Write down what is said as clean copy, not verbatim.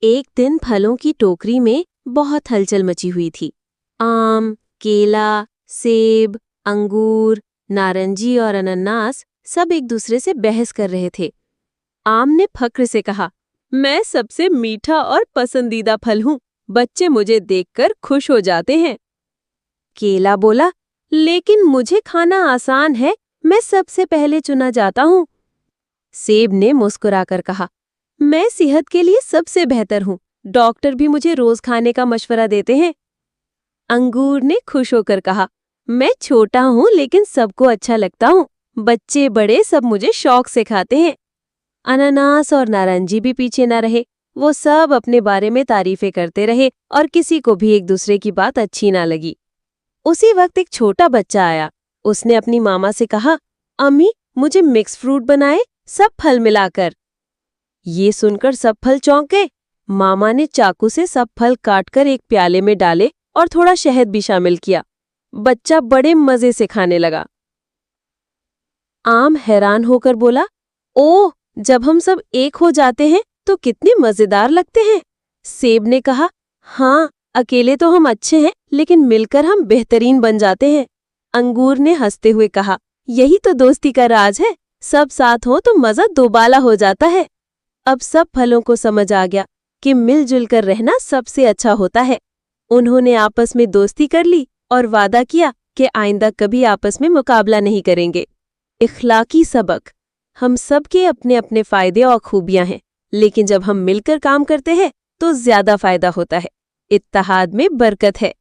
एक दिन फलों की टोकरी में बहुत हलचल मची हुई थी। आम, केला, सेब, अंगूर, नारंगी और अनानास सब एक दूसरे से बहस कर रहे थे। आम ने फक्र से कहा, मैं सबसे मीठा और पसंदीदा फल हूँ। बच्चे मुझे देखकर खुश हो जाते हैं। केला बोला, लेकिन मुझे खाना आसान है, मैं सबसे पहले चुना जाता हूँ। सेब ने मुस्कुराकर कहा, मैं सेहत के लिए सबसे बेहतर हूँ। डॉक्टर भी मुझे रोज खाने का मशवरा देते हैं। अंगूर ने खुश होकर कहा, मैं छोटा हूँ लेकिन सबको अच्छा लगता हूँ। बच्चे बड़े सब मुझे शौक से खाते हैं। अनानास और नारंगी भी पीछे न रहे। वो सब अपने बारे में तारीफें करते रहे और किसी को भी एक दूसरे की बात अच्छी ना लगी। उसी वक्त एक छोटा बच्चा आया। उसने अपनी मामा से कहा, अम्मी मुझे मिक्स फ्रूट बनाए, सब फल मिलाकर। ये सुनकर सब फल चौंक गए। मामा ने चाकू से सब फल काटकर एक प्याले में डाले और थोड़ा शहद भी शामिल किया। बच्चा बड़े मजे से खाने लगा। आम हैरान होकर बोला, ओह, जब हम सब एक हो जाते हैं तो कितने मजेदार लगते हैं। सेब ने कहा, हाँ, अकेले तो हम अच्छे हैं लेकिन मिलकर हम बेहतरीन बन जाते हैं। अंगूर ने हंसते हुए कहा, यही तो दोस्ती का राज है, सब साथ हो तो मजा दोबाला हो जाता है। अब सब फलों को समझ आ गया कि मिलजुल कर रहना सबसे अच्छा होता है। उन्होंने आपस में दोस्ती कर ली और वादा किया कि आइंदा कभी आपस में मुकाबला नहीं करेंगे। इखलाकी सबक, हम सबके अपने अपने फायदे और खूबियां हैं, लेकिन जब हम मिलकर काम करते हैं तो ज्यादा फायदा होता है। इत्तेहाद में बरकत है।